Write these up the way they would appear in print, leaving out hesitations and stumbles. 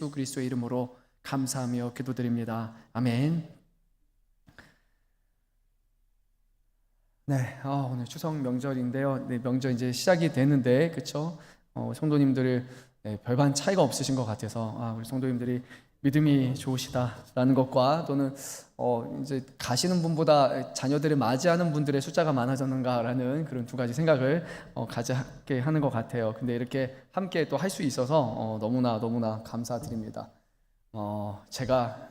예수 그리스도의 이름으로 감사하며 기도드립니다. 아멘. 네, 오늘 추석 명절인데요. 네, 명절 이제 시작이 되는데, 그렇죠? 성도님들 별반 차이가 없으신 것 같아서 우리 성도님들이 믿음이 좋으시다라는 것과 또는 이제 가시는 분보다 자녀들을 맞이하는 분들의 숫자가 많아졌는가라는 그런 두 가지 생각을 가지게 하는 것 같아요. 근데 이렇게 함께 또 할 수 있어서 너무나 감사드립니다. 제가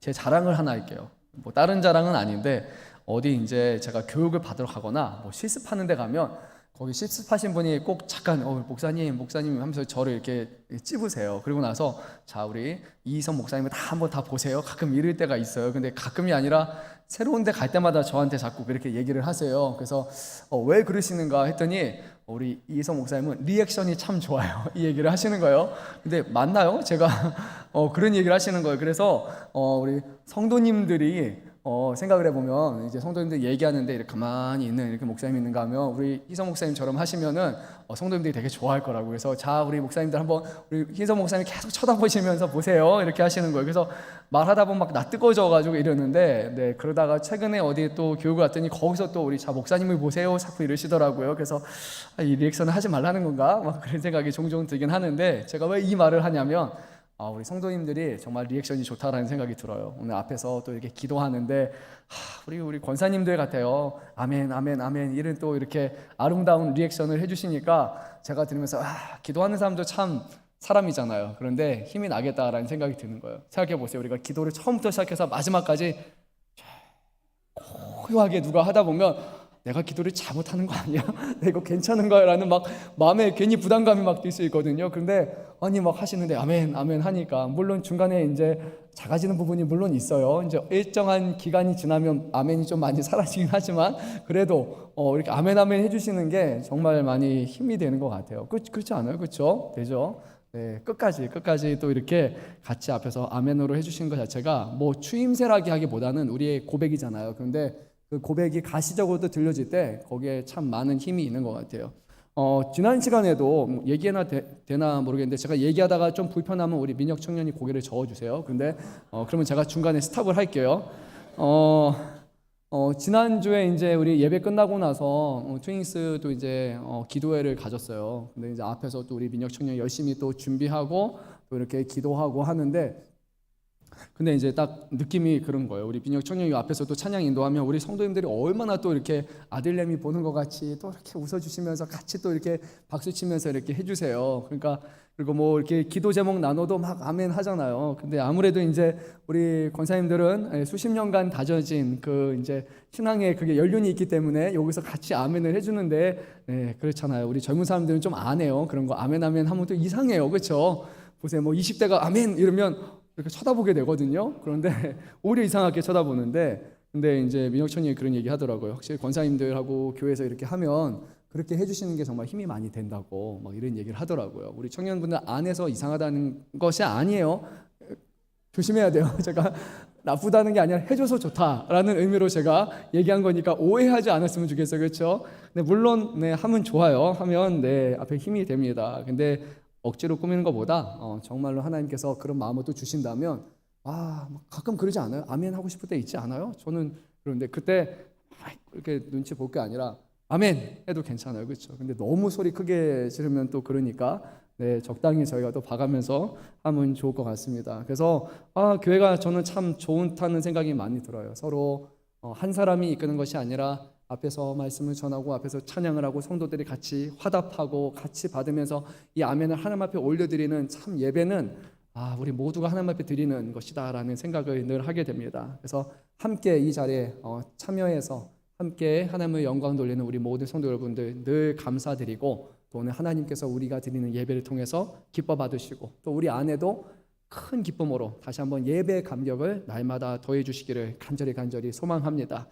제 자랑을 하나 할게요. 뭐 다른 자랑은 아닌데 어디 이제 제가 교육을 받으러 가거나 뭐 실습하는 데 가면 거기 실습하신 분이 꼭 잠깐 목사님 하면서 저를 이렇게 찝으세요. 그리고 나서 자, 우리 이희선 목사님을 한번 다 보세요. 가끔 이럴 때가 있어요. 근데 가끔이 아니라 새로운 데 갈 때마다 저한테 자꾸 그렇게 얘기를 하세요. 그래서 왜 그러시는가 했더니 우리 이희선 목사님은 리액션이 참 좋아요. 이 얘기를 하시는 거예요. 근데 맞나요? 제가 그런 얘기를 하시는 거예요. 그래서 우리 성도님들이 생각을 해보면 이제 성도님들 얘기하는데 이렇게 가만히 있는 이렇게 목사님이 있는가 하면 우리 희성 목사님처럼 하시면은 성도님들이 되게 좋아할 거라고. 그래서 자, 우리 목사님들 한번 우리 희성 목사님 계속 쳐다보시면서 보세요. 이렇게 하시는 거예요. 그래서 말하다 보면 막 낯뜨거워져가지고 이러는데, 네, 그러다가 최근에 어디 또 교육을 왔더니 거기서 또 우리 자 목사님을 보세요 자꾸 이러시더라고요. 그래서 이 리액션을 하지 말라는 건가? 막 그런 생각이 종종 들긴 하는데, 제가 왜 이 말을 하냐면 우리 성도님들이 정말 리액션이 좋다라는 생각이 들어요. 오늘 앞에서 또 이렇게 기도하는데 우리 권사님들 같아요. 아멘 아멘 아멘 이런 또 이렇게 아름다운 리액션을 해주시니까 제가 들으면서 기도하는 사람도 참 사람이잖아요. 그런데 힘이 나겠다라는 생각이 드는 거예요. 생각해 보세요. 우리가 기도를 처음부터 시작해서 마지막까지 고요하게 누가 하다 보면 내가 기도를 잘못하는 거 아니야? 내가 이거 괜찮은 거야? 라는 막 마음에 괜히 부담감이 막 들 수 있거든요. 그런데 막 하시는데 아멘 아멘 하니까, 물론 중간에 이제 작아지는 부분이 물론 있어요. 이제 일정한 기간이 지나면 아멘이 좀 많이 사라지긴 하지만 그래도 이렇게 아멘 아멘 해주시는 게 정말 많이 힘이 되는 것 같아요. 그렇지 않아요? 그렇죠? 되죠? 네, 끝까지 또 이렇게 같이 앞에서 아멘으로 해주시는 것 자체가 뭐 추임새라기 하기보다는 우리의 고백이잖아요. 그런데 그 고백이 가시적으로도 들려질 때 거기에 참 많은 힘이 있는 것 같아요. 지난 시간에도 얘기해나 되나 모르겠는데 제가 얘기하다가 좀 불편하면 우리 민혁 청년이 고개를 저어주세요. 근데 그러면 제가 중간에 스탑을 할게요. 지난주에 이제 우리 예배 끝나고 나서 트윈스도 이제 기도회를 가졌어요. 근데 이제 앞에서 또 우리 민혁 청년이 열심히 또 준비하고 또 이렇게 기도하고 하는데, 근데 이제 딱 느낌이 그런 거예요. 우리 민혁 청년이 앞에서 또 찬양 인도하면 우리 성도님들이 얼마나 또 이렇게 아들내미 보는 것 같이 또 이렇게 웃어주시면서 같이 또 이렇게 박수 치면서 이렇게 해주세요. 그러니까 그리고 뭐 이렇게 기도 제목 나눠도 막 아멘 하잖아요. 근데 아무래도 이제 우리 권사님들은 수십 년간 다져진 그 이제 신앙의 그게 연륜이 있기 때문에 여기서 같이 아멘을 해주는데, 네, 그렇잖아요. 우리 젊은 사람들은 좀 안 해요. 그런 거 아멘 하면 또 이상해요. 그렇죠? 보세요. 뭐 20대가 아멘 이러면 이렇게 쳐다보게 되거든요. 그런데 오히려 이상하게 쳐다보는데, 근데 이제 민혁천이 그런 얘기 하더라고요. 확실히 권사님들하고 교회에서 이렇게 하면 그렇게 해주시는 게 정말 힘이 많이 된다고 막 이런 얘기를 하더라고요. 우리 청년분들 안에서 이상하다는 것이 아니에요. 조심해야 돼요. 제가 나쁘다는 게 아니라 해줘서 좋다라는 의미로 제가 얘기한 거니까 오해하지 않았으면 좋겠어요. 그렇죠? 근데 물론 네, 하면 좋아요. 하면 네, 앞에 힘이 됩니다. 근데 억지로 꾸미는 것보다 정말로 하나님께서 그런 마음을 또 주신다면 가끔 그러지 않아요? 아멘 하고 싶을 때 있지 않아요? 저는 그런데 그때 이렇게 눈치 볼 게 아니라 아멘 해도 괜찮아요. 그렇죠? 근데 너무 소리 크게 지르면 또 그러니까 네, 적당히 저희가 또 봐가면서 하면 좋을 것 같습니다. 그래서 교회가 저는 참 좋다는 생각이 많이 들어요. 서로 한 사람이 이끄는 것이 아니라 앞에서 말씀을 전하고 앞에서 찬양을 하고 성도들이 같이 화답하고 같이 받으면서 이 아멘을 하나님 앞에 올려드리는 참 예배는 우리 모두가 하나님 앞에 드리는 것이다라는 생각을 늘 하게 됩니다. 그래서 함께 이 자리에 참여해서 함께 하나님의 영광 돌리는 우리 모든 성도 여러분들 늘 감사드리고, 또 오늘 하나님께서 우리가 드리는 예배를 통해서 기뻐 받으시고 또 우리 안에도 큰 기쁨으로 다시 한번 예배의 감격을 날마다 더해 주시기를 간절히 소망합니다.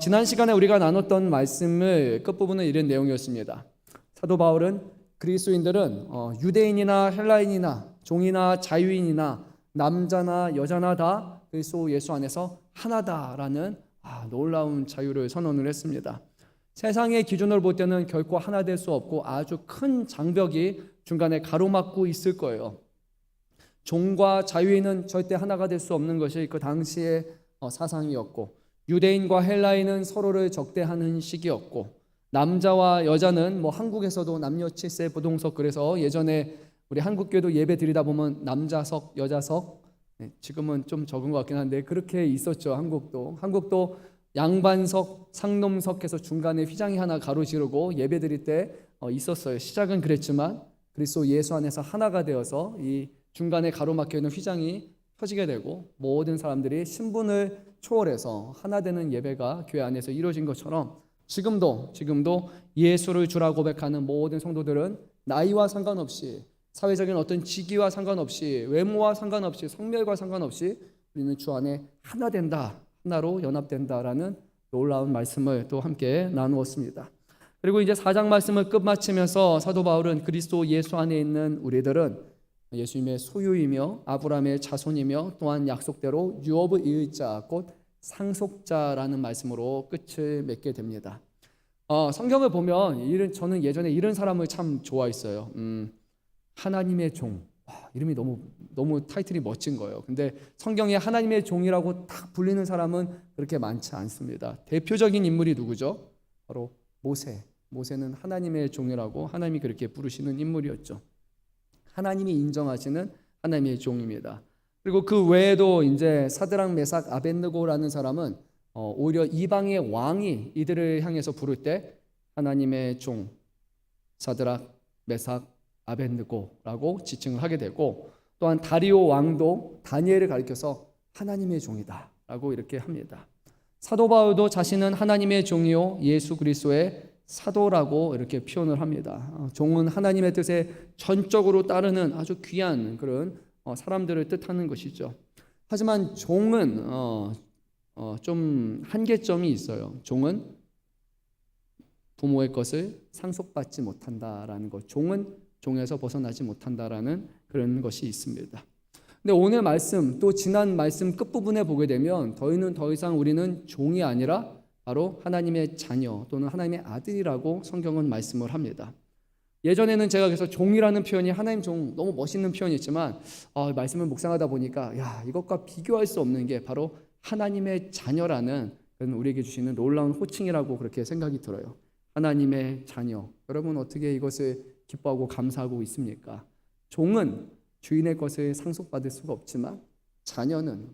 지난 시간에 우리가 나눴던 말씀의 끝부분은 이런 내용이었습니다. 사도 바울은 그리스도인들은 유대인이나 헬라인이나 종이나 자유인이나 남자나 여자나 다 그리스도 예수 안에서 하나다라는 놀라운 자유를 선언을 했습니다. 세상의 기준으로 볼 때는 결코 하나 될 수 없고 아주 큰 장벽이 중간에 가로막고 있을 거예요. 종과 자유인은 절대 하나가 될 수 없는 것이 그 당시의 사상이었고, 유대인과 헬라인은 서로를 적대하는 시기였고, 남자와 여자는 뭐 한국에서도 남녀 칠세 부동석, 그래서 예전에 우리 한국교회도 예배 드리다 보면 남자석, 여자석, 지금은 좀 적은 것 같긴 한데 그렇게 있었죠. 한국도 양반석, 상놈석해서 중간에 휘장이 하나 가로지르고 예배 드릴 때 있었어요. 시작은 그랬지만 그리스도 예수 안에서 하나가 되어서 이 중간에 가로막혀 있는 휘장이 펴지게 되고 모든 사람들이 신분을 초월해서 하나 되는 예배가 교회 안에서 이루어진 것처럼 지금도 예수를 주라 고백하는 모든 성도들은 나이와 상관없이, 사회적인 어떤 직위와 상관없이, 외모와 상관없이, 성별과 상관없이 우리는 주 안에 하나 된다, 하나로 연합된다라는 놀라운 말씀을 또 함께 나누었습니다. 그리고 이제 4장 말씀을 끝마치면서 사도 바울은 그리스도 예수 안에 있는 우리들은 예수님의 소유이며 아브라함의 자손이며 또한 약속대로 유업을 이을 자, 곧 상속자라는 말씀으로 끝을 맺게 됩니다. 성경을 보면 저는 예전에 이런 사람을 참 좋아했어요. 하나님의 종. 이름이 너무 타이틀이 멋진 거예요. 근데 성경에 하나님의 종이라고 딱 불리는 사람은 그렇게 많지 않습니다. 대표적인 인물이 누구죠? 바로 모세. 모세는 하나님의 종이라고 하나님이 그렇게 부르시는 인물이었죠. 하나님이 인정하시는 하나님의 종입니다. 그리고 그 외에도 이제 사드락, 메삭, 아벳느고라는 사람은 오히려 이방의 왕이 이들을 향해서 부를 때 하나님의 종 사드락, 메삭, 아벳느고라고 지칭을 하게 되고, 또한 다리오 왕도 다니엘을 가리켜서 하나님의 종이다라고 이렇게 합니다. 사도 바울도 자신은 하나님의 종이요 예수 그리스도의 사도라고 이렇게 표현을 합니다. 종은 하나님의 뜻에 전적으로 따르는 아주 귀한 그런 사람들을 뜻하는 것이죠. 하지만 종은 좀 한계점이 있어요. 종은 부모의 것을 상속받지 못한다라는 것, 종은 종에서 벗어나지 못한다라는 그런 것이 있습니다. 근데 오늘 말씀, 또 지난 말씀 끝부분에 보게 되면 더 이상 우리는 종이 아니라 바로 하나님의 자녀 또는 하나님의 아들이라고 성경은 말씀을 합니다. 예전에는 제가 그래서 종이라는 표현이, 하나님 종, 너무 멋있는 표현이지만 말씀을 묵상하다 보니까 이것과 비교할 수 없는 게 바로 하나님의 자녀라는 그런 우리에게 주시는 놀라운 호칭이라고 그렇게 생각이 들어요. 하나님의 자녀. 여러분 어떻게 이것을 기뻐하고 감사하고 있습니까? 종은 주인의 것을 상속받을 수가 없지만 자녀는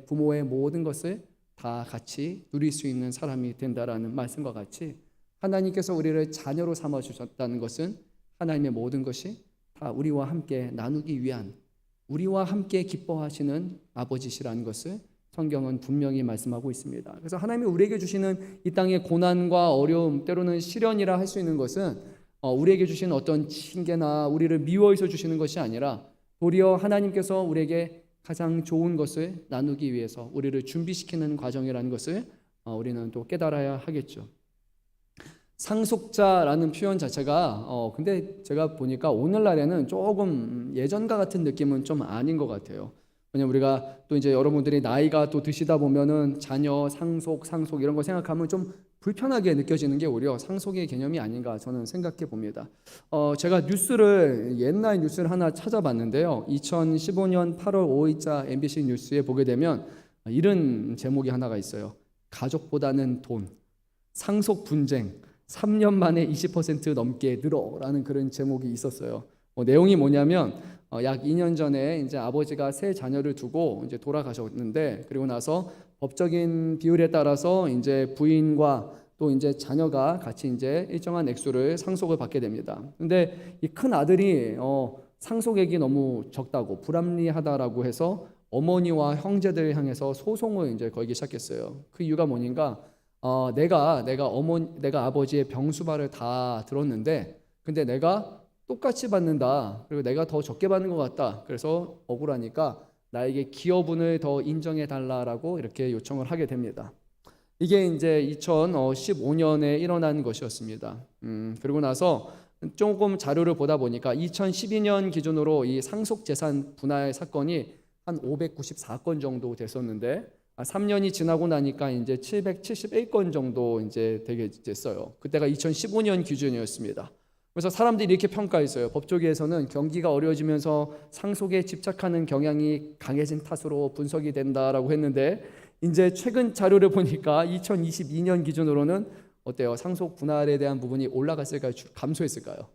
부모의 모든 것을 다 같이 누릴 수 있는 사람이 된다라는 말씀과 같이 하나님께서 우리를 자녀로 삼아 주셨다는 것은 하나님의 모든 것이 다 우리와 함께 나누기 위한, 우리와 함께 기뻐하시는 아버지시라는 것을 성경은 분명히 말씀하고 있습니다. 그래서 하나님이 우리에게 주시는 이 땅의 고난과 어려움, 때로는 시련이라 할 수 있는 것은 우리에게 주신 어떤 징계나 우리를 미워해서 주시는 것이 아니라 도리어 하나님께서 우리에게 가장 좋은 것을 나누기 위해서 우리를 준비시키는 과정이라는 것을 우리는 또 깨달아야 하겠죠. 상속자라는 표현 자체가 근데 제가 보니까 오늘날에는 조금 예전과 같은 느낌은 좀 아닌 것 같아요. 왜냐면 우리가 또 이제 여러분들이 나이가 또 드시다 보면은 자녀, 상속 이런 거 생각하면 좀 불편하게 느껴지는 게 오히려 상속의 개념이 아닌가 저는 생각해 봅니다. 제가 옛날 뉴스를 하나 찾아봤는데요. 2015년 8월 5일자 MBC 뉴스에 보게 되면 이런 제목이 하나가 있어요. 가족보다는 돈, 상속 분쟁, 3년 만에 20% 넘게 늘어라는 그런 제목이 있었어요. 내용이 뭐냐면 약 2년 전에 이제 아버지가 세 자녀를 두고 이제 돌아가셨는데, 그리고 나서 법적인 비율에 따라서 이제 부인과 또 이제 자녀가 같이 이제 일정한 액수를 상속을 받게 됩니다. 근데 이 큰 아들이 상속액이 너무 적다고 불합리하다라고 해서 어머니와 형제들을 향해서 소송을 이제 걸기 시작했어요. 그 이유가 뭐냐가 내가 아버지의 병수발을 다 들었는데, 근데 내가 똑같이 받는다, 그리고 내가 더 적게 받는 것 같다, 그래서 억울하니까 나에게 기여분을 더 인정해 달라라고 이렇게 요청을 하게 됩니다. 이게 이제 2015년에 일어난 것이었습니다. 그리고 나서 조금 자료를 보다 보니까 2012년 기준으로 이 상속재산 분할 사건이 한 594건 정도 됐었는데 3년이 지나고 나니까 이제 771건 정도 이제 되게 됐어요. 그때가 2015년 기준이었습니다. 그래서 사람들이 이렇게 평가했어요. 법조계에서는 경기가 어려워지면서 상속에 집착하는 경향이 강해진 탓으로 분석이 된다라고 했는데, 이제 최근 자료를 보니까 2022년 기준으로는 어때요? 상속 분할에 대한 부분이 올라갔을까요? 감소했을까요?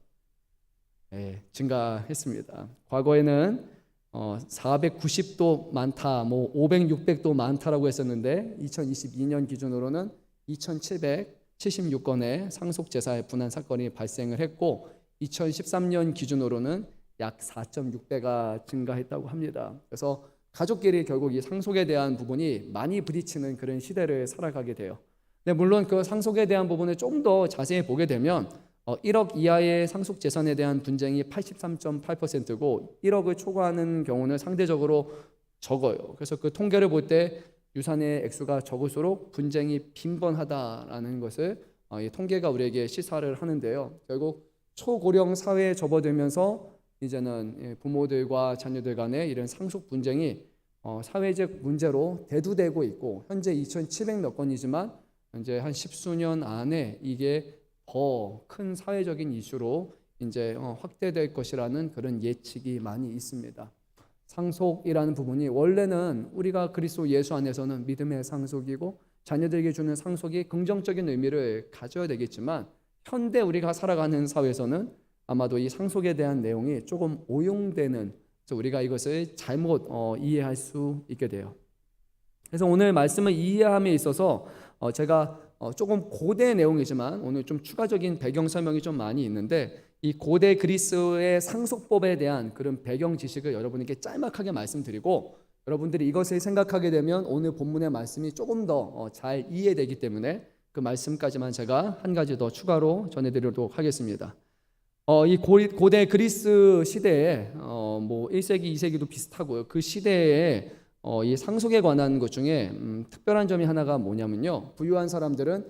네, 증가했습니다. 과거에는 490도 많다, 뭐 500, 600도 많다라고 했었는데 2022년 기준으로는 2776건의 상속재산 분할 사건이 발생을 했고, 2013년 기준으로는 약 4.6배가 증가했다고 합니다. 그래서 가족끼리 결국 이 상속에 대한 부분이 많이 부딪히는 그런 시대를 살아가게 돼요. 근데 물론 그 상속에 대한 부분을 좀 더 자세히 보게 되면 1억 이하의 상속 재산에 대한 분쟁이 83.8%고 1억을 초과하는 경우는 상대적으로 적어요. 그래서 그 통계를 볼 때 유산의 액수가 적을수록 분쟁이 빈번하다라는 것을 이 통계가 우리에게 시사를 하는데요. 결국 초고령 사회에 접어들면서 이제는 부모들과 자녀들 간의 이런 상속 분쟁이 사회적 문제로 대두되고 있고, 현재 2,700몇 건이지만 이제 한 십수년 안에 이게 더 큰 사회적인 이슈로 이제 확대될 것이라는 그런 예측이 많이 있습니다. 상속이라는 부분이 원래는 우리가 그리스도 예수 안에서는 믿음의 상속이고 자녀들에게 주는 상속이 긍정적인 의미를 가져야 되겠지만, 현대 우리가 살아가는 사회에서는 아마도 이 상속에 대한 내용이 조금 오용되는, 우리가 이것을 잘못 이해할 수 있게 돼요. 그래서 오늘 말씀을 이해함에 있어서 제가 조금 고대 내용이지만 오늘 좀 추가적인 배경 설명이 좀 많이 있는데, 이 고대 그리스의 상속법에 대한 그런 배경 지식을 여러분에게 짤막하게 말씀드리고, 여러분들이 이것을 생각하게 되면 오늘 본문의 말씀이 조금 더 잘 이해되기 때문에 그 말씀까지만 제가 한 가지 더 추가로 전해드리도록 하겠습니다. 이 고대 그리스 시대에 뭐 1세기, 2세기도 비슷하고요. 그 시대에 이 상속에 관한 것 중에 특별한 점이 하나가 뭐냐면요, 부유한 사람들은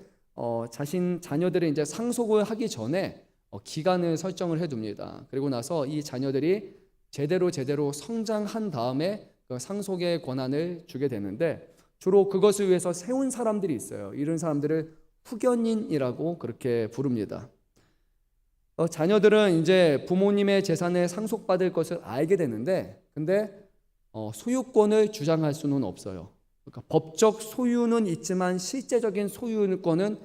자신 자녀들의 이제 상속을 하기 전에 기간을 설정을 해둡니다. 그리고 나서 이 자녀들이 제대로 성장한 다음에 그 상속의 권한을 주게 되는데, 주로 그것을 위해서 세운 사람들이 있어요. 이런 사람들을 후견인이라고 그렇게 부릅니다. 자녀들은 이제 부모님의 재산을 상속받을 것을 알게 되는데, 근데 소유권을 주장할 수는 없어요. 그러니까 법적 소유는 있지만 실제적인 소유권은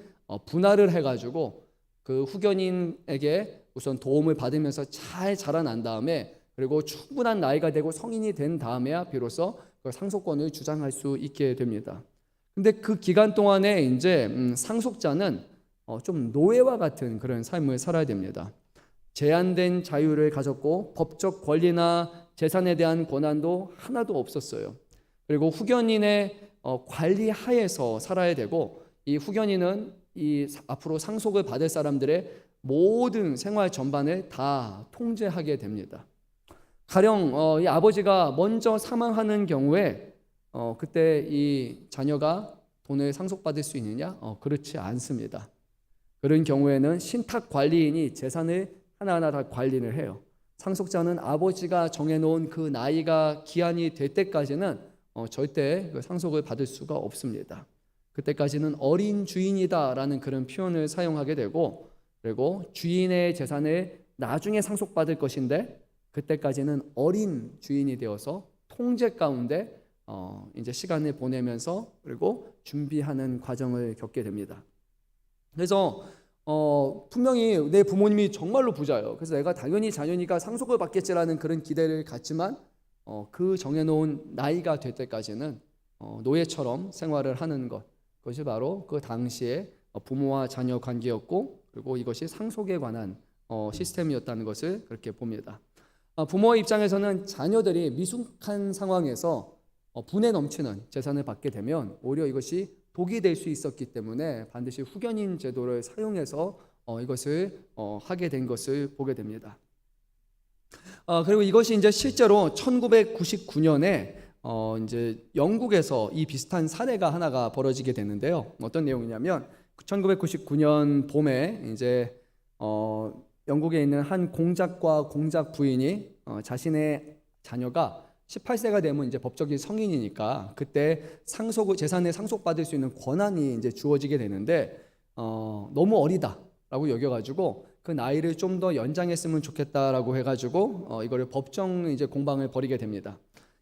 분할을 해가지고 그 후견인에게 우선 도움을 받으면서 잘 자라난 다음에, 그리고 충분한 나이가 되고 성인이 된 다음에야 비로소 그 상속권을 주장할 수 있게 됩니다. 근데 그 기간 동안에 이제 상속자는 좀 노예와 같은 그런 삶을 살아야 됩니다. 제한된 자유를 가졌고 법적 권리나 재산에 대한 권한도 하나도 없었어요. 그리고 후견인의 관리 하에서 살아야 되고, 이 후견인은 이 앞으로 상속을 받을 사람들의 모든 생활 전반을 다 통제하게 됩니다. 가령 이 아버지가 먼저 사망하는 경우에 그때 이 자녀가 돈을 상속받을 수 있느냐? 그렇지 않습니다. 그런 경우에는 신탁 관리인이 재산을 하나하나 다 관리를 해요. 상속자는 아버지가 정해놓은 그 나이가 기한이 될 때까지는 절대 그 상속을 받을 수가 없습니다. 그때까지는 어린 주인이다라는 그런 표현을 사용하게 되고, 그리고 주인의 재산을 나중에 상속받을 것인데 그때까지는 어린 주인이 되어서 통제 가운데 이제 시간을 보내면서 그리고 준비하는 과정을 겪게 됩니다. 그래서 분명히 내 부모님이 정말로 부자예요. 그래서 내가 당연히 자녀니까 상속을 받겠지라는 그런 기대를 갖지만 그 정해놓은 나이가 될 때까지는 노예처럼 생활을 하는 것, 그것이 바로 그 당시에 부모와 자녀 관계였고, 그리고 이것이 상속에 관한 시스템이었다는 것을 그렇게 봅니다. 부모의 입장에서는 자녀들이 미숙한 상황에서 분에 넘치는 재산을 받게 되면 오히려 이것이 독이 될 수 있었기 때문에 반드시 후견인 제도를 사용해서 이것을 하게 된 것을 보게 됩니다. 그리고 이것이 이제 실제로 1999년에 이제 영국에서 이 비슷한 사례가 하나가 벌어지게 되는데요. 어떤 내용이냐면 1999년 봄에 이제 영국에 있는 한 공작과 공작 부인이 자신의 자녀가 18세가 되면 이제 법적인 성인이니까 그때 재산을 상속받을 수 있는 권한이 이제 주어지게 되는데 너무 어리다라고 여겨가지고 그 나이를 좀 더 연장했으면 좋겠다라고 해가지고 이거를 법정 이제 공방을 벌이게 됩니다.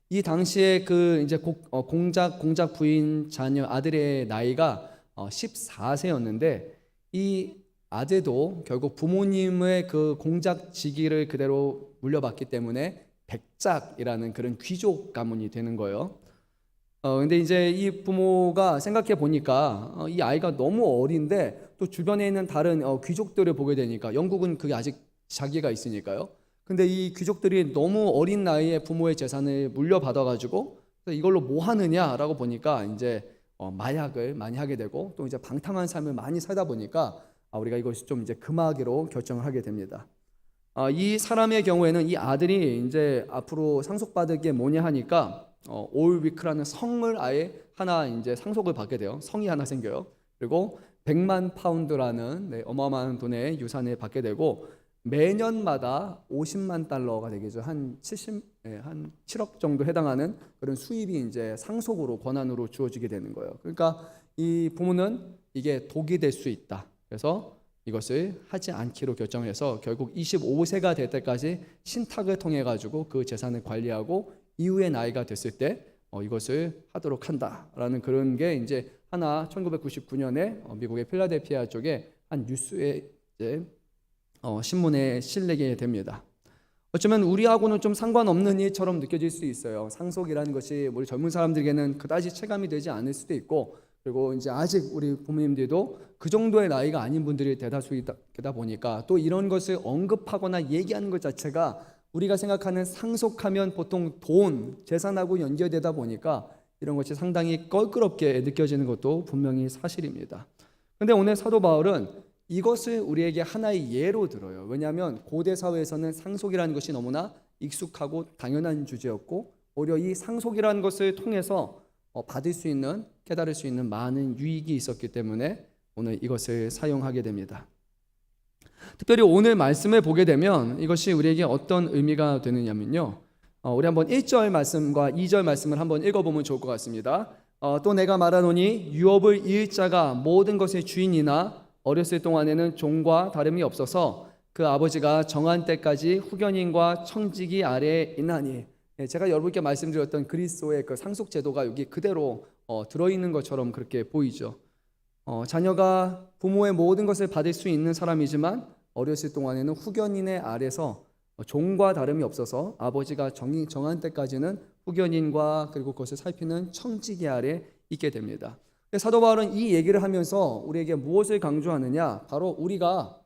이 당시에 그 이제 공작 부인 자녀 아들의 나이가 14세였는데 이 아재도 결국 부모님의 그 공작 직위를 그대로 물려받기 때문에 백작이라는 그런 귀족 가문이 되는 거예요. 근데 이제 이 부모가 생각해 보니까 이 아이가 너무 어린데 또 주변에 있는 다른 귀족들을 보게 되니까 영국은 그게 아직 자기가 있으니까요. 근데 이 귀족들이 너무 어린 나이에 부모의 재산을 물려받아 가지고 이걸로 뭐 하느냐라고 보니까 이제 마약을 많이 하게 되고 또 이제 방탕한 삶을 많이 살다 보니까 우리가 이것이 좀 이제 금하기로 결정을 하게 됩니다. 이 사람의 경우에는 이 아들이 이제 앞으로 상속받을 게 뭐냐 하니까 올위크라는 성을 아예 하나 이제 상속을 받게 돼요. 성이 하나 생겨요. 그리고 100만 파운드라는 어마어마한 돈의 유산을 받게 되고 매년마다 50만 달러가 되겠죠. 한 7억 정도 해당하는 그런 수입이 이제 상속으로 권한으로 주어지게 되는 거예요. 그러니까 이 부모는 이게 독이 될 수 있다. 그래서 이것을 하지 않기로 결정해서 결국 25세가 될 때까지 신탁을 통해 가지고 그 재산을 관리하고 이후에 나이가 됐을 때 이것을 하도록 한다라는 그런 게 이제 하나 1999년에 미국의 필라델피아 쪽에 한 뉴스에 이제 신문에 실리게 됩니다. 어쩌면 우리하고는 좀 상관없는 일처럼 느껴질 수 있어요. 상속이라는 것이 우리 젊은 사람들에게는 그다지 체감이 되지 않을 수도 있고, 그리고 이제 아직 우리 부모님들도 그 정도의 나이가 아닌 분들이 대다수이다 보니까 또 이런 것을 언급하거나 얘기하는 것 자체가 우리가 생각하는 상속하면 보통 돈, 재산하고 연결되다 보니까 이런 것이 상당히 껄끄럽게 느껴지는 것도 분명히 사실입니다. 그런데 오늘 사도 바울은 이것을 우리에게 하나의 예로 들어요. 왜냐하면 고대 사회에서는 상속이라는 것이 너무나 익숙하고 당연한 주제였고, 오히려 이 상속이라는 것을 통해서 받을 수 있는, 깨달을 수 있는 많은 유익이 있었기 때문에 오늘 이것을 사용하게 됩니다. 특별히 오늘 말씀을 보게 되면 이것이 우리에게 어떤 의미가 되느냐면요, 우리 한번 1절 말씀과 2절 말씀을 한번 읽어보면 좋을 것 같습니다. 또 내가 말하노니 유업을 이을 자가 모든 것의 주인이나 어렸을 동안에는 종과 다름이 없어서 그 아버지가 정한 때까지 후견인과 청지기 아래에 있나니. 제가 여러분께 말씀드렸던 그리스도의 그 상속 제도가 여기 그대로 들어있는 것처럼 그렇게 보이죠. 자녀가 부모의 모든 것을 받을 수 있는 사람이지만 어렸을 동안에는 후견인의 아래서 종과 다름이 없어서 아버지가 정한 때까지는 후견인과 그리고 그것을 살피는 청지기 아래 있게 됩니다. 사도 바울은 이 얘기를 하면서 우리에게 무엇을 강조하느냐, 바로 우리가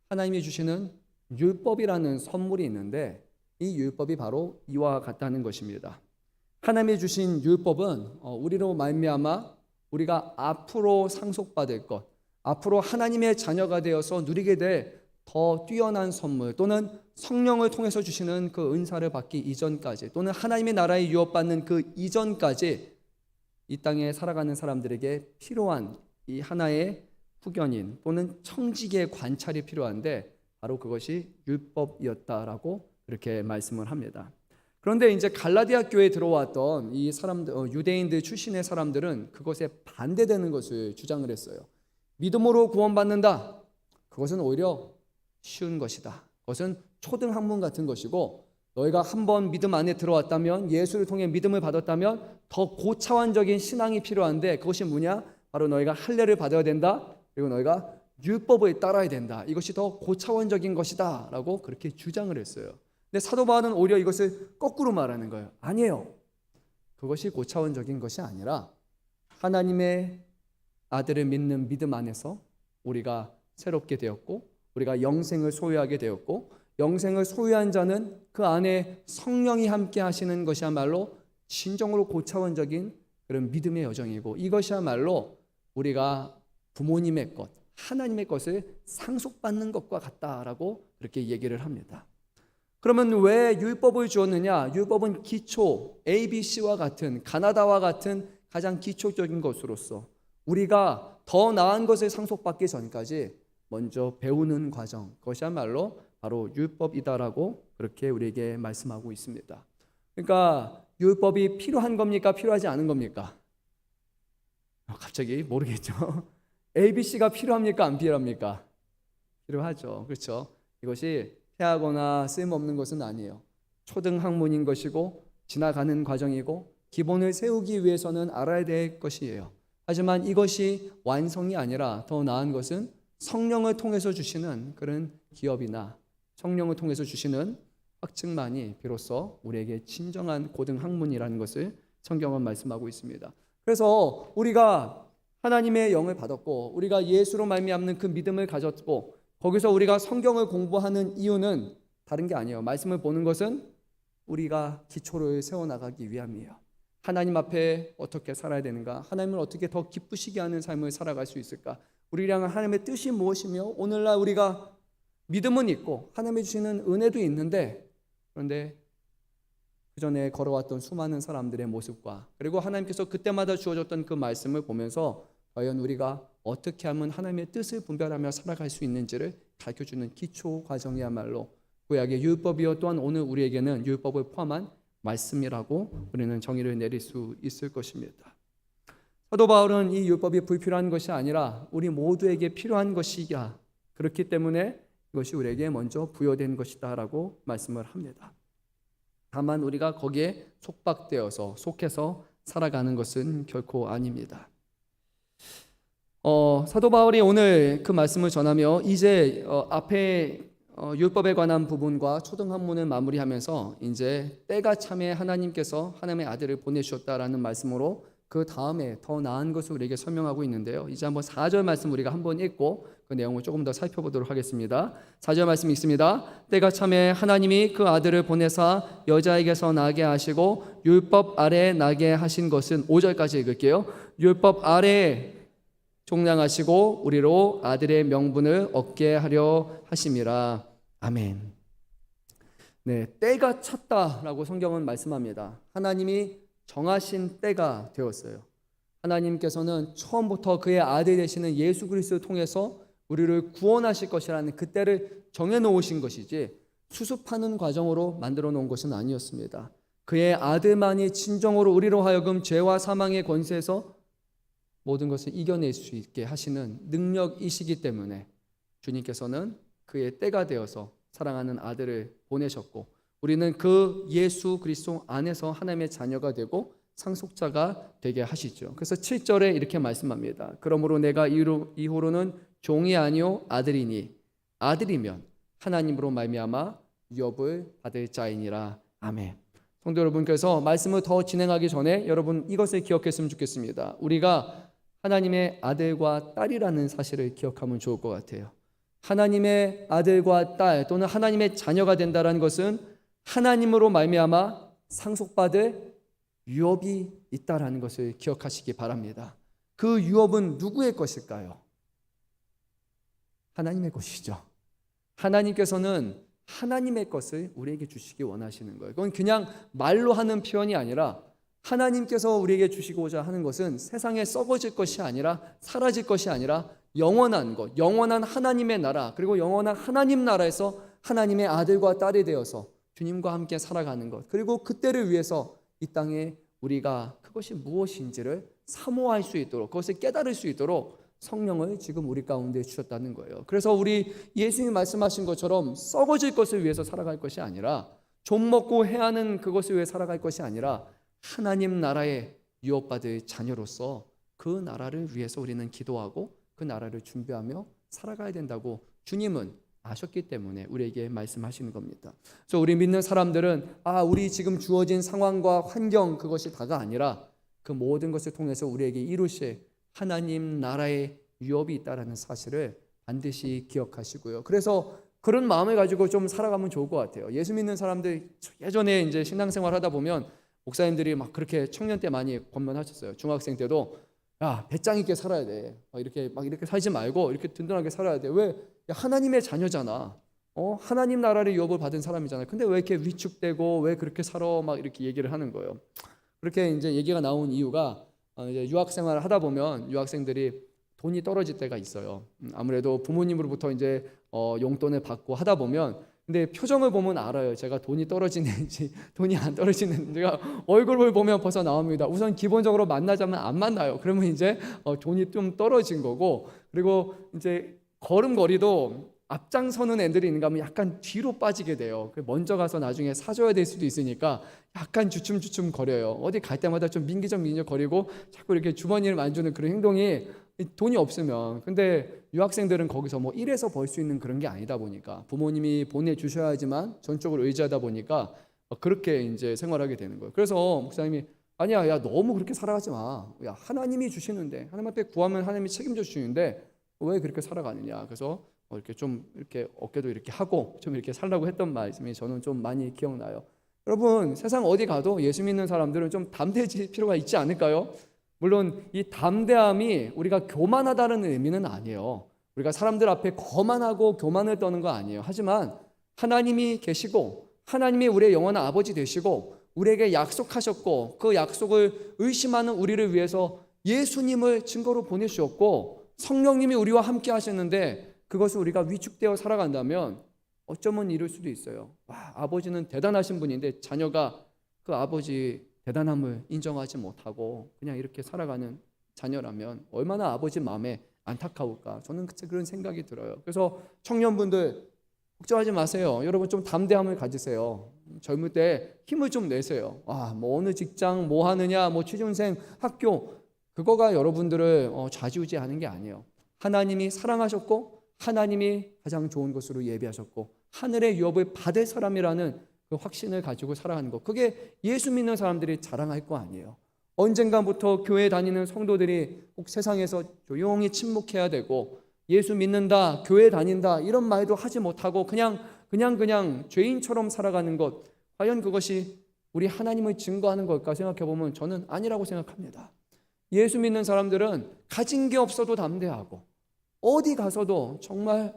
하나님이 주시는 율법이라는 선물이 있는데 이 율법이 바로 이와 같다는 것입니다. 하나님이 주신 율법은 우리로 말미암아 우리가 앞으로 상속받을 것, 앞으로 하나님의 자녀가 되어서 누리게 될 더 뛰어난 선물, 또는 성령을 통해서 주시는 그 은사를 받기 이전까지, 또는 하나님의 나라에 유업받는 그 이전까지 이 땅에 살아가는 사람들에게 필요한 이 하나의 후견인 또는 청지기의 관찰이 필요한데 바로 그것이 율법이었다라고 그렇게 말씀을 합니다. 그런데 이제 갈라디아 교회에 들어왔던 이 사람들, 유대인들 출신의 사람들은 그것에 반대되는 것을 주장을 했어요. 믿음으로 구원받는다. 그것은 오히려 쉬운 것이다. 그것은 초등학문 같은 것이고, 너희가 한번 믿음 안에 들어왔다면, 예수를 통해 믿음을 받았다면 더 고차원적인 신앙이 필요한데 그것이 뭐냐? 바로 너희가 할례를 받아야 된다. 그리고 너희가 율법을 따라야 된다. 이것이 더 고차원적인 것이다 라고 그렇게 주장을 했어요. 근데 사도 바울은 오히려 이것을 거꾸로 말하는 거예요. 아니에요. 그것이 고차원적인 것이 아니라 하나님의 아들을 믿는 믿음 안에서 우리가 새롭게 되었고, 우리가 영생을 소유하게 되었고, 영생을 소유한 자는 그 안에 성령이 함께 하시는 것이야말로 진정으로 고차원적인 그런 믿음의 여정이고, 이것이야말로 우리가 부모님의 것, 하나님의 것을 상속받는 것과 같다라고 그렇게 얘기를 합니다. 그러면 왜 율법을 주었느냐? 율법은 기초, ABC와 같은, 가나다와 같은 가장 기초적인 것으로서 우리가 더 나은 것을 상속받기 전까지 먼저 배우는 과정, 그것이야말로 바로 율법이다라고 그렇게 우리에게 말씀하고 있습니다. 그러니까 율법이 필요한 겁니까? 필요하지 않은 겁니까? 갑자기 모르겠죠. ABC가 필요합니까? 안 필요합니까? 필요하죠. 그렇죠? 이것이 해하거나 쓸모없는 것은 아니에요. 초등 학문인 것이고 지나가는 과정이고 기본을 세우기 위해서는 알아야 될 것이에요. 하지만 이것이 완성이 아니라 더 나은 것은 성령을 통해서 주시는 그런 기업이나 성령을 통해서 주시는 확증만이 비로소 우리에게 진정한 고등 학문이라는 것을 성경은 말씀하고 있습니다. 그래서 우리가 하나님의 영을 받았고 우리가 예수로 말미암는 그 믿음을 가졌고 거기서 우리가 성경을 공부하는 이유는 다른 게 아니에요. 말씀을 보는 것은 우리가 기초를 세워나가기 위함이에요. 하나님 앞에 어떻게 살아야 되는가? 하나님을 어떻게 더 기쁘시게 하는 삶을 살아갈 수 있을까? 우리랑 하나님의 뜻이 무엇이며 오늘날 우리가 믿음은 있고 하나님이 주시는 은혜도 있는데 그런데 그전에 걸어왔던 수많은 사람들의 모습과 그리고 하나님께서 그때마다 주어졌던 그 말씀을 보면서 과연 우리가 어떻게 하면 하나님의 뜻을 분별하며 살아갈 수 있는지를 가르쳐주는 기초 과정이야말로 구약의 율법이요 또한 오늘 우리에게는 율법을 포함한 말씀이라고 우리는 정의를 내릴 수 있을 것입니다. 사도 바울은 이 율법이 불필요한 것이 아니라 우리 모두에게 필요한 것이야. 그렇기 때문에 이것이 우리에게 먼저 부여된 것이다 라고 말씀을 합니다. 다만 우리가 거기에 속해서 살아가는 것은 결코 아닙니다. 사도 바울이 오늘 그 말씀을 전하며 이제 앞에 율법에 관한 부분과 초등학문을 마무리하면서 이제 때가 참에 하나님께서 하나님의 아들을 보내주셨다라는 말씀으로 그 다음에 더 나은 것을 우리에게 설명하고 있는데요. 이제 한번 4절 말씀 우리가 한번 읽고 그 내용을 조금 더 살펴보도록 하겠습니다. 4절 말씀 읽습니다. 때가 참에 하나님이 그 아들을 보내사 여자에게서 나게 하시고 율법 아래 나게 하신 것은 5절까지 읽을게요. 율법 아래 종량하시고 우리로 아들의 명분을 얻게 하려 하심이라. 아멘. 네, 때가 찼다라고 성경은 말씀합니다. 하나님이 정하신 때가 되었어요. 하나님께서는 처음부터 그의 아들 되시는 예수 그리스도를 통해서 우리를 구원하실 것이라는 그 때를 정해놓으신 것이지 수습하는 과정으로 만들어 놓은 것은 아니었습니다. 그의 아들만이 진정으로 우리로 하여금 죄와 사망의 권세에서 모든 것을 이겨낼 수 있게 하시는 능력이시기 때문에 주님께서는 그의 때가 되어서 사랑하는 아들을 보내셨고 우리는 그 예수 그리스도 안에서 하나님의 자녀가 되고 상속자가 되게 하시죠. 그래서 7절에 이렇게 말씀합니다. 그러므로 내가 이후로는 종이 아니요 아들이니 아들이면 하나님으로 말미암아 유업을 받을 자이니라. 아멘. 성도 여러분께서 말씀을 더 진행하기 전에 여러분 이것을 기억했으면 좋겠습니다. 우리가 하나님의 아들과 딸이라는 사실을 기억하면 좋을 것 같아요. 하나님의 아들과 딸 또는 하나님의 자녀가 된다는 것은 하나님으로 말미암아 상속받을 유업이 있다라는 것을 기억하시기 바랍니다. 그 유업은 누구의 것일까요? 하나님의 것이죠. 하나님께서는 하나님의 것을 우리에게 주시기 원하시는 거예요. 그건 그냥 말로 하는 표현이 아니라 하나님께서 우리에게 주시고자 하는 것은 세상에 썩어질 것이 아니라 사라질 것이 아니라 영원한 것, 영원한 하나님의 나라, 그리고 영원한 하나님 나라에서 하나님의 아들과 딸이 되어서 주님과 함께 살아가는 것, 그리고 그때를 위해서 이 땅에 우리가 그것이 무엇인지를 사모할 수 있도록, 그것을 깨달을 수 있도록 성령을 지금 우리 가운데 주셨다는 거예요. 그래서 우리 예수님이 말씀하신 것처럼 썩어질 것을 위해서 살아갈 것이 아니라 좀 먹고 해하는 그것을 위해 살아갈 것이 아니라 하나님 나라에 유업받을 자녀로서 그 나라를 위해서 우리는 기도하고 그 나라를 준비하며 살아가야 된다고 주님은 아셨기 때문에 우리에게 말씀하시는 겁니다. 그래서 우리 믿는 사람들은 우리 지금 주어진 상황과 환경 그것이 다가 아니라 그 모든 것을 통해서 우리에게 이루실 하나님 나라의 유업이 있다는 사실을 반드시 기억하시고요. 그래서 그런 마음을 가지고 좀 살아가면 좋을 것 같아요. 예수 믿는 사람들 예전에 이제 신앙생활 하다 보면 목사님들이 막 그렇게 청년 때 많이 권면하셨어요. 중학생 때도 배짱 있게 살아야 돼. 이렇게 살지 말고 이렇게 든든하게 살아야 돼. 왜? 하나님의 자녀잖아. 하나님 나라를 유업을 받은 사람이잖아요. 근데 왜 이렇게 위축되고 왜 그렇게 살아? 막 이렇게 얘기를 하는 거예요. 그렇게 이제 얘기가 나온 이유가 이제 유학 생활을 하다 보면 유학생들이 돈이 떨어질 때가 있어요. 아무래도 부모님으로부터 이제 용돈을 받고 하다 보면 근데 표정을 보면 알아요. 제가 돈이 떨어지는지 돈이 안 떨어지는지가 얼굴을 보면 벌써 나옵니다. 우선 기본적으로 만나자면 안 만나요. 그러면 이제 돈이 좀 떨어진 거고 그리고 이제 걸음걸이도 앞장서는 애들이 있는가 하면 약간 뒤로 빠지게 돼요. 먼저 가서 나중에 사줘야 될 수도 있으니까 약간 주춤주춤 거려요. 어디 갈 때마다 좀 민기적 거리고 자꾸 이렇게 주머니를 만지는 그런 행동이, 돈이 없으면. 근데 유학생들은 거기서 뭐 일해서 벌 수 있는 그런 게 아니다 보니까 부모님이 보내주셔야지만 전적으로 의지하다 보니까 그렇게 이제 생활하게 되는 거예요. 그래서 목사님이 아니야, 야 너무 그렇게 살아가지 마. 야 하나님이 주시는데, 하나님 앞에 구하면 하나님이 책임져 주시는데 왜 그렇게 살아가느냐. 그래서 이렇게 좀 이렇게 어깨도 이렇게 하고 좀 이렇게 살라고 했던 말씀이 저는 좀 많이 기억나요. 여러분, 세상 어디 가도 예수 믿는 사람들은 좀 담대해질 필요가 있지 않을까요? 물론 이 담대함이 우리가 교만하다는 의미는 아니에요. 우리가 사람들 앞에 거만하고 교만을 떠는 거 아니에요. 하지만 하나님이 계시고 하나님이 우리의 영원한 아버지 되시고 우리에게 약속하셨고 그 약속을 의심하는 우리를 위해서 예수님을 증거로 보내주셨고 성령님이 우리와 함께 하셨는데 그것을 우리가 위축되어 살아간다면 어쩌면 이럴 수도 있어요. 와, 아버지는 대단하신 분인데 자녀가 그 아버지 대단함을 인정하지 못하고 그냥 이렇게 살아가는 자녀라면 얼마나 아버지 마음에 안타까울까. 저는 그런 생각이 들어요. 그래서 청년분들 걱정하지 마세요. 여러분 좀 담대함을 가지세요. 젊을 때 힘을 좀 내세요. 뭐 어느 직장 뭐 하느냐, 뭐 취준생 학교, 그거가 여러분들을 좌지우지하는 게 아니에요. 하나님이 사랑하셨고 하나님이 가장 좋은 것으로 예비하셨고 하늘의 유업을 받을 사람이라는 그 확신을 가지고 살아가는 것, 그게 예수 믿는 사람들이 자랑할 거 아니에요. 언젠가부터 교회 다니는 성도들이 꼭 세상에서 조용히 침묵해야 되고 예수 믿는다, 교회 다닌다 이런 말도 하지 못하고 그냥 죄인처럼 살아가는 것, 과연 그것이 우리 하나님을 증거하는 걸까 생각해 보면 저는 아니라고 생각합니다. 예수 믿는 사람들은 가진 게 없어도 담대하고 어디 가서도 정말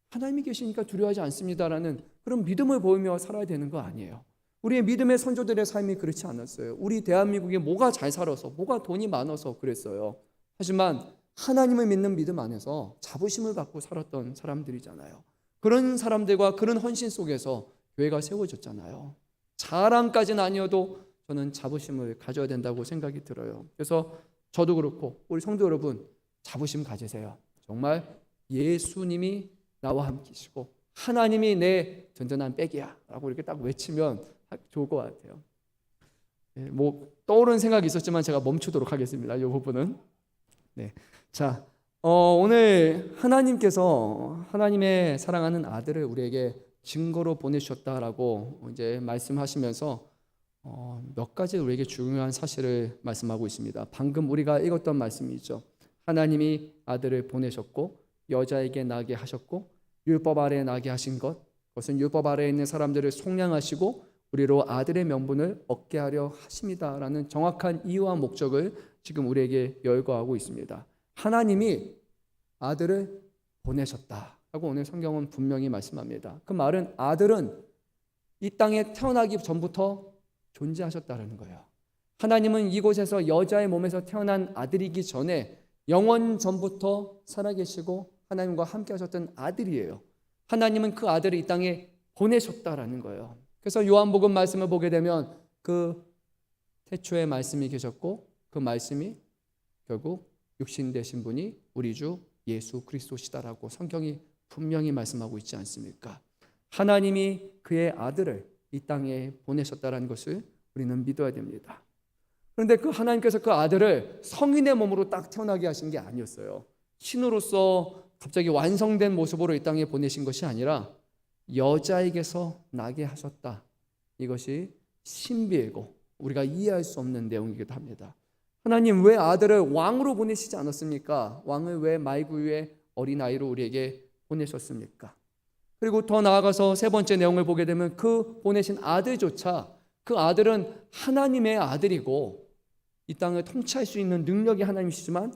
하나님이 계시니까 두려워하지 않습니다라는 그런 믿음을 보이며 살아야 되는 거 아니에요. 우리의 믿음의 선조들의 삶이 그렇지 않았어요. 우리 대한민국이 뭐가 잘 살아서 뭐가 돈이 많아서 그랬어요. 하지만 하나님을 믿는 믿음 안에서 자부심을 갖고 살았던 사람들이잖아요. 그런 사람들과 그런 헌신 속에서 교회가 세워졌잖아요. 자랑까지는 아니어도 저는 자부심을 가져야 된다고 생각이 들어요. 그래서 저도 그렇고 우리 성도 여러분 자부심 가지세요. 정말 예수님이 나와 함께시고 하나님이 내 든든한 백이야 라고 이렇게 딱 외치면 좋을 것 같아요. 뭐 떠오르는 생각이 있었지만 제가 멈추도록 하겠습니다. 이 부분은. 네. 자, 오늘 하나님께서 하나님의 사랑하는 아들을 우리에게 증거로 보내주셨다라고 이제 말씀하시면서 몇 가지 우리에게 중요한 사실을 말씀하고 있습니다. 방금 우리가 읽었던 말씀이죠. 하나님이 아들을 보내셨고 여자에게 나게 하셨고 율법 아래에 나게 하신 것, 그것은 율법 아래에 있는 사람들을 속량하시고 우리로 아들의 명분을 얻게 하려 하십니다라는 정확한 이유와 목적을 지금 우리에게 열거하고 있습니다. 하나님이 아들을 보내셨다라고 오늘 성경은 분명히 말씀합니다. 그 말은 아들은 이 땅에 태어나기 전부터 존재하셨다는 거예요. 하나님은 이곳에서 여자의 몸에서 태어난 아들이기 전에 영원 전부터 살아계시고 하나님과 함께 하셨던 아들이에요. 하나님은 그 아들을 이 땅에 보내셨다라는 거예요. 그래서 요한복음 말씀을 보게 되면 그 태초에 말씀이 계셨고 그 말씀이 결국 육신 되신 분이 우리 주 예수 그리스도시다라고 성경이 분명히 말씀하고 있지 않습니까? 하나님이 그의 아들을 이 땅에 보내셨다라는 것을 우리는 믿어야 됩니다. 그런데 그 하나님께서 그 아들을 성인의 몸으로 딱 태어나게 하신 게 아니었어요. 신으로서 갑자기 완성된 모습으로 이 땅에 보내신 것이 아니라 여자에게서 나게 하셨다. 이것이 신비이고 우리가 이해할 수 없는 내용이기도 합니다. 하나님 왜 아들을 왕으로 보내시지 않았습니까? 왕을 왜 말구유의 어린아이로 우리에게 보내셨습니까? 그리고 더 나아가서 세 번째 내용을 보게 되면 그 보내신 아들조차 그 아들은 하나님의 아들이고 이 땅을 통치할 수 있는 능력이 하나님이시지만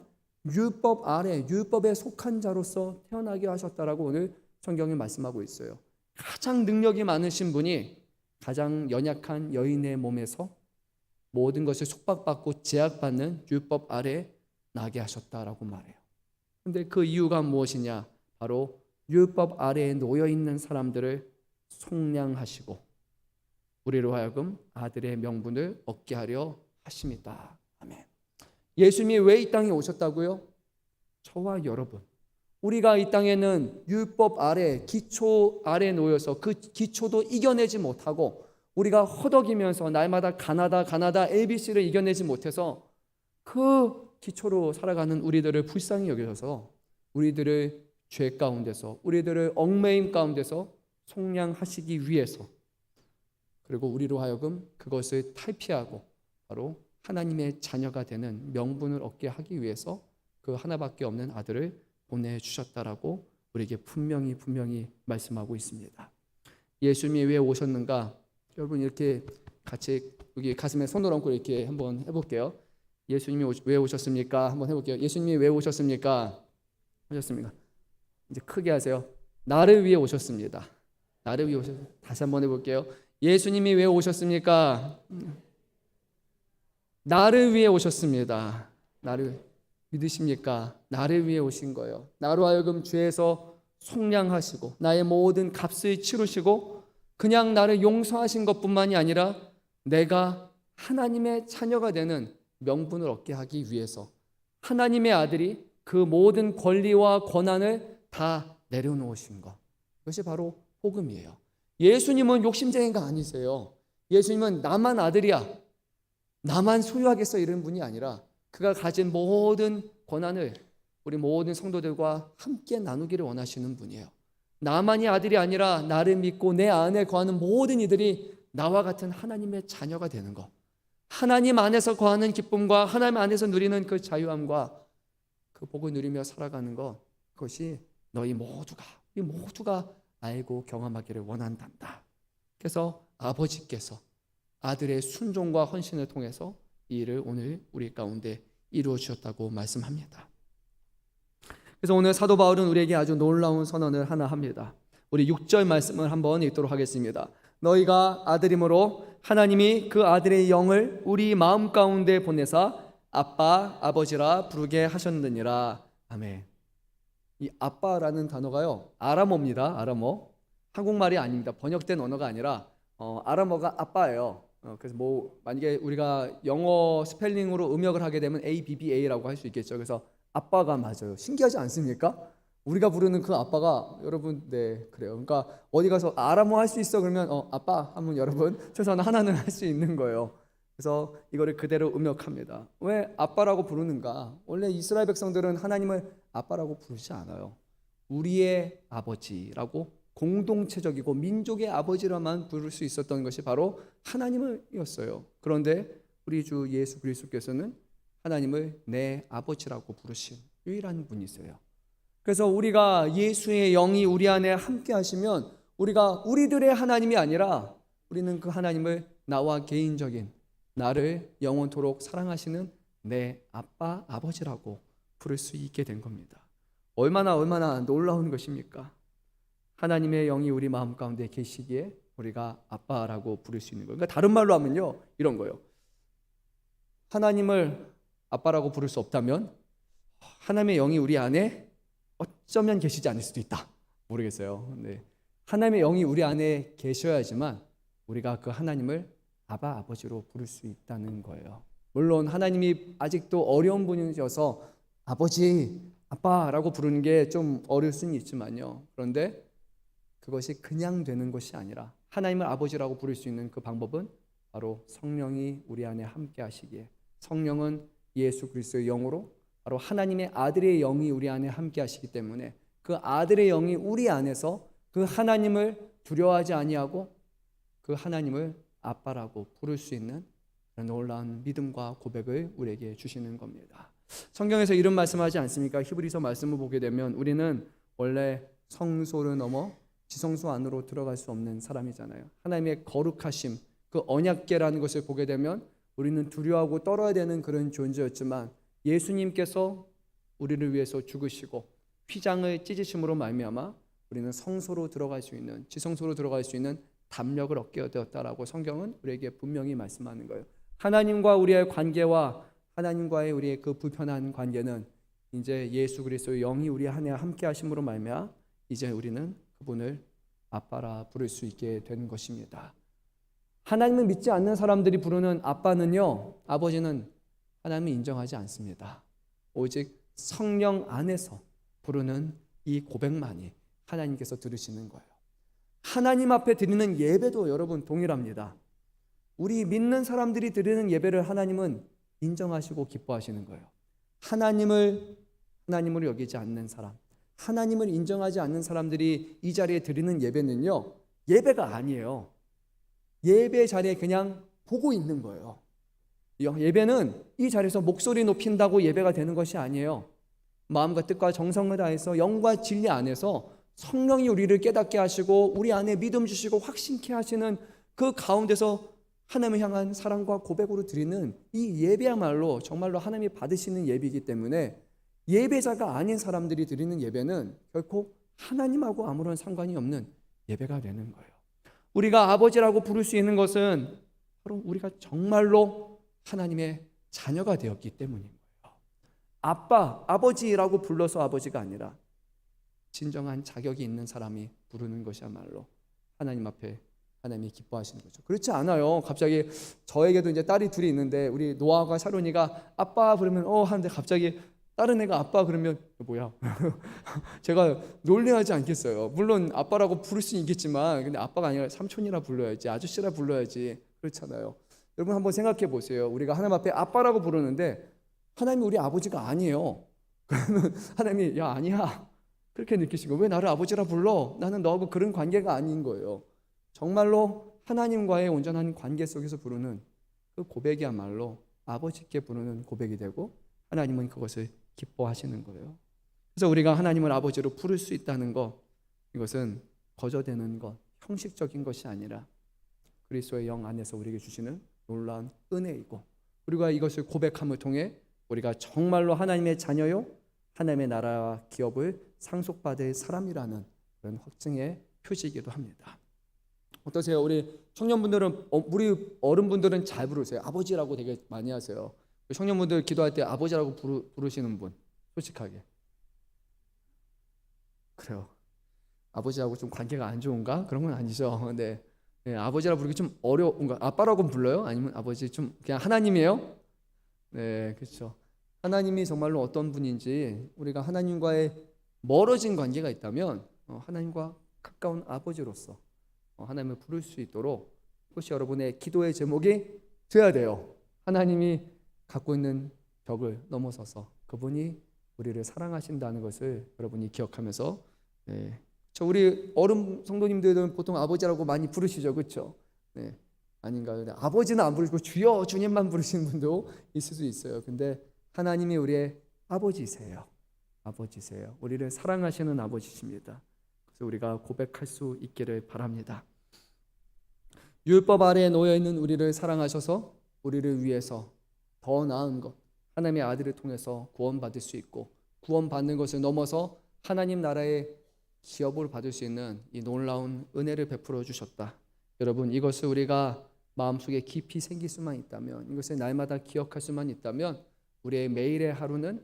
율법 아래 율법에 속한 자로서 태어나게 하셨다라고 오늘 성경이 말씀하고 있어요. 가장 능력이 많으신 분이 가장 연약한 여인의 몸에서 모든 것을 속박받고 제약받는 율법 아래 나게 하셨다라고 말해요. 그런데 그 이유가 무엇이냐? 바로 율법 아래에 놓여 있는 사람들을 속량하시고 우리로 하여금 아들의 명분을 얻게 하려 하십니다. 아멘. 예수님이 왜 이 땅에 오셨다고요? 저와 여러분, 우리가 이 땅에는 율법 아래, 기초 아래 놓여서 그 기초도 이겨내지 못하고 우리가 허덕이면서 날마다 가나다 ABC를 이겨내지 못해서 그 기초로 살아가는 우리들을 불쌍히 여기셔서 우리들을 죄 가운데서, 우리들을 얽매임 가운데서 속량하시기 위해서, 그리고 우리로 하여금 그것을 탈피하고 바로 하나님의 자녀가 되는 명분을 얻게 하기 위해서 그 하나밖에 없는 아들을 보내주셨다라고 우리에게 분명히 말씀하고 있습니다. 예수님이 왜 오셨는가? 여러분 이렇게 같이 여기 가슴에 손을 얹고 이렇게 한번 해볼게요. 예수님이 왜 오셨습니까? 한번 해볼게요. 예수님이 왜 오셨습니까? 이제 크게 하세요. 나를 위해 오셨습니다. 나를 위해 오셨습니다. 다시 한번 해볼게요. 예수님이 왜 오셨습니까? 나를 위해 오셨습니다. 나를 믿으십니까? 나를 위해 오신 거예요. 나로 하여금 죄에서 속량하시고 나의 모든 값을 치르시고 그냥 나를 용서하신 것뿐만이 아니라 내가 하나님의 자녀가 되는 명분을 얻게 하기 위해서 하나님의 아들이 그 모든 권리와 권한을 다 내려놓으신 것, 그것이 바로 복음이에요. 예수님은 욕심쟁이가 아니세요. 예수님은 나만 아들이야, 나만 소유하겠어 이런 분이 아니라 그가 가진 모든 권한을 우리 모든 성도들과 함께 나누기를 원하시는 분이에요. 나만이 아들이 아니라 나를 믿고 내 안에 거하는 모든 이들이 나와 같은 하나님의 자녀가 되는 것, 하나님 안에서 거하는 기쁨과 하나님 안에서 누리는 그 자유함과 그 복을 누리며 살아가는 것, 그것이 너희 모두가, 우리 모두가 알고 경험하기를 원한단다. 그래서 아버지께서 아들의 순종과 헌신을 통해서 이 일을 오늘 우리 가운데 이루어 주셨다고 말씀합니다. 그래서 오늘 사도 바울은 우리에게 아주 놀라운 선언을 하나 합니다. 우리 6절 말씀을 한번 읽도록 하겠습니다. 너희가 아들이므로 하나님이 그 아들의 영을 우리 마음 가운데 보내사 아빠, 아버지라 부르게 하셨느니라. 아멘. 이 아빠라는 단어가요, 아람어입니다. 아람어. 한국말이 아닙니다. 번역된 언어가 아니라 아람어가 아빠예요. 그래서 만약에 우리가 영어 스펠링으로 음역을 하게 되면 ABBA라고 할 수 있겠죠. 그래서 아빠가 맞아요. 신기하지 않습니까? 우리가 부르는 그 아빠가 여러분, 네, 그래요. 그러니까 어디 가서 아람어 할 수 있어 그러면 아빠 하면 여러분 최소한 하나는 할 수 있는 거예요. 그래서 이거를 그대로 음역합니다. 왜 아빠라고 부르는가? 원래 이스라엘 백성들은 하나님을 아빠라고 부르지 않아요. 우리의 아버지라고 공동체적이고 민족의 아버지라만 부를 수 있었던 것이 바로 하나님이었어요. 그런데 우리 주 예수 그리스도께서는 하나님을 내 아버지라고 부르신 유일한 분이세요. 그래서 우리가 예수의 영이 우리 안에 함께 하시면 우리가 우리들의 하나님이 아니라 우리는 그 하나님을 나와 개인적인, 나를 영원토록 사랑하시는 내 아빠, 아버지라고 부를 수 있게 된 겁니다. 얼마나 놀라운 것입니까? 하나님의 영이 우리 마음 가운데 계시기에 우리가 아빠라고 부를 수 있는 거예요. 그러니까 다른 말로 하면요, 이런 거예요. 하나님을 아빠라고 부를 수 없다면 하나님의 영이 우리 안에 어쩌면 계시지 않을 수도 있다. 모르겠어요. 네. 하나님의 영이 우리 안에 계셔야지만 우리가 그 하나님을 아바, 아버지로 부를 수 있다는 거예요. 물론 하나님이 아직도 어려운 분이셔서 아버지, 아빠라고 부르는 게 좀 어려울 수는 있지만요. 그런데 그것이 그냥 되는 것이 아니라 하나님을 아버지라고 부를 수 있는 그 방법은 바로 성령이 우리 안에 함께 하시기에, 성령은 예수 그리스도의 영으로 바로 하나님의 아들의 영이 우리 안에 함께 하시기 때문에 그 아들의 영이 우리 안에서 그 하나님을 두려워하지 아니하고 그 하나님을 아빠라고 부를 수 있는 그런 놀라운 믿음과 고백을 우리에게 주시는 겁니다. 성경에서 이런 말씀하지 않습니까? 히브리서 말씀을 보게 되면 우리는 원래 성소를 넘어 지성소 안으로 들어갈 수 없는 사람이잖아요. 하나님의 거룩하심, 그 언약궤라는 것을 보게 되면 우리는 두려워하고 떨어야 되는 그런 존재였지만 예수님께서 우리를 위해서 죽으시고 휘장을 찢으심으로 말미암아 우리는 성소로 들어갈 수 있는, 지성소로 들어갈 수 있는 담력을 얻게 되었다라고 성경은 우리에게 분명히 말씀하는 거예요. 하나님과 우리의 관계와 하나님과의 우리의 그 불편한 관계는 이제 예수 그리스도의 영이 우리 안에 함께 하심으로 말미암아 이제 우리는 그분을 아빠라 부를 수 있게 된 것입니다. 하나님을 믿지 않는 사람들이 부르는 아빠는요, 아버지는 하나님을 인정하지 않습니다. 오직 성령 안에서 부르는 이 고백만이 하나님께서 들으시는 거예요. 하나님 앞에 드리는 예배도 여러분 동일합니다. 우리 믿는 사람들이 드리는 예배를 하나님은 인정하시고 기뻐하시는 거예요. 하나님을 여기지 않는 사람, 하나님을 인정하지 않는 사람들이 이 자리에 드리는 예배는요, 예배가 아니에요. 예배 자리에 그냥 보고 있는 거예요. 예배는 이 자리에서 목소리 높인다고 예배가 되는 것이 아니에요. 마음과 뜻과 정성을 다해서 영과 진리 안에서 성령이 우리를 깨닫게 하시고 우리 안에 믿음 주시고 확신케 하시는 그 가운데서 하나님을 향한 사랑과 고백으로 드리는 이 예배야말로 정말로 하나님이 받으시는 예배이기 때문에 예배자가 아닌 사람들이 드리는 예배는 결코 하나님하고 아무런 상관이 없는 예배가 되는 거예요. 우리가 아버지라고 부를 수 있는 것은 바로 우리가 정말로 하나님의 자녀가 되었기 때문인 거예요. 아빠, 아버지라고 불러서 아버지가 아니라 진정한 자격이 있는 사람이 부르는 것이야말로 하나님 앞에 하나님이 기뻐하시는 거죠. 그렇지 않아요. 갑자기 저에게도 이제 딸이 둘이 있는데 우리 노아가 샤론이가 아빠 부르면 하는데 갑자기 다른 애가 아빠 그러면 뭐야? 제가 놀래하지 않겠어요. 물론 아빠라고 부를 수 있겠지만 근데 아빠가 아니라 삼촌이라 불러야지, 아저씨라 불러야지. 그렇잖아요. 여러분 한번 생각해 보세요. 우리가 하나님 앞에 아빠라고 부르는데 하나님이 우리 아버지가 아니에요. 그러면 하나님이 야 아니야 그렇게 느끼시고 왜 나를 아버지라 불러? 나는 너하고 그런 관계가 아닌 거예요. 정말로 하나님과의 온전한 관계 속에서 부르는 그 고백이야말로 아버지께 부르는 고백이 되고 하나님은 그것을 기뻐하시는 거예요. 그래서 우리가 하나님을 아버지로 부를 수 있다는 것, 이것은 거저되는 것, 형식적인 것이 아니라 그리스도의 영 안에서 우리에게 주시는 놀라운 은혜이고 우리가 이것을 고백함을 통해 우리가 정말로 하나님의 자녀요 하나님의 나라와 기업을 상속받을 사람이라는 그런 확증의 표시이기도 합니다. 어떠세요? 우리 청년분들은 우리 어른분들은 잘 부르세요. 아버지라고 되게 많이 하세요. 청년분들 기도할 때 아버지라고 부르시는 분 솔직하게 그래요. 아버지하고 좀 관계가 안 좋은가? 그런 건 아니죠. 근데 네, 아버지라고 부르기 좀 어려운가? 아빠라고 불러요? 아니면 아버지 좀 그냥 하나님이에요? 네, 그렇죠. 하나님이 정말로 어떤 분인지 우리가 하나님과의 멀어진 관계가 있다면 하나님과 가까운 아버지로서 하나님을 부를 수 있도록 그것이 여러분의 기도의 제목이 되어야 돼요. 하나님이 갖고 있는 벽을 넘어서서 그분이 우리를 사랑하신다는 것을 여러분이 기억하면서 네. 우리 어른 성도님들은 보통 아버지라고 많이 부르시죠, 그렇죠? 네. 아닌가요? 아버지는 안 부르시고 주여 주님만 부르시는 분도 있을 수 있어요. 근데 하나님이 우리의 아버지세요. 아버지세요. 우리를 사랑하시는 아버지십니다. 그래서 우리가 고백할 수 있기를 바랍니다. 율법 아래에 놓여 있는 우리를 사랑하셔서 우리를 위해서 더 나은 것, 하나님의 아들을 통해서 구원받을 수 있고 구원받는 것을 넘어서 하나님 나라의 기업을 받을 수 있는 이 놀라운 은혜를 베풀어 주셨다. 여러분 이것을 우리가 마음속에 깊이 생길 수만 있다면 이것을 날마다 기억할 수만 있다면 우리의 매일의 하루는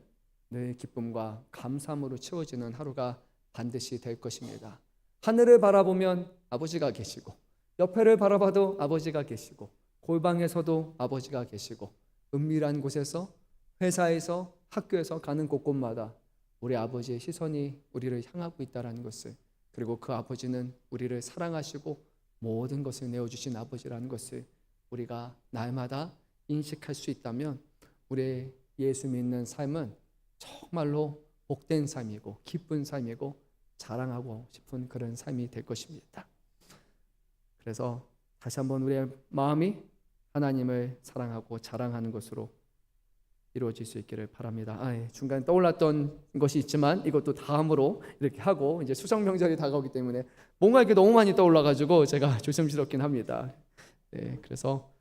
늘 기쁨과 감사함으로 채워지는 하루가 반드시 될 것입니다. 하늘을 바라보면 아버지가 계시고 옆에를 바라봐도 아버지가 계시고 골방에서도 아버지가 계시고 은밀한 곳에서 회사에서 학교에서 가는 곳곳마다 우리 아버지의 시선이 우리를 향하고 있다는 것을 그리고 그 아버지는 우리를 사랑하시고 모든 것을 내어주신 아버지라는 것을 우리가 날마다 인식할 수 있다면 우리의 예수 믿는 삶은 정말로 복된 삶이고 기쁜 삶이고 자랑하고 싶은 그런 삶이 될 것입니다. 그래서 다시 한번 우리의 마음이 하나님을 사랑하고 자랑하는 것으로 이루어질 수 있기를 바랍니다. 중간에 떠올랐던 것이 있지만 이것도 다음으로 이렇게 하고 이제 수성 명절이 다가오기 때문에 뭔가 이렇게 너무 많이 떠올라가지고 제가 조심스럽긴 합니다. 그래서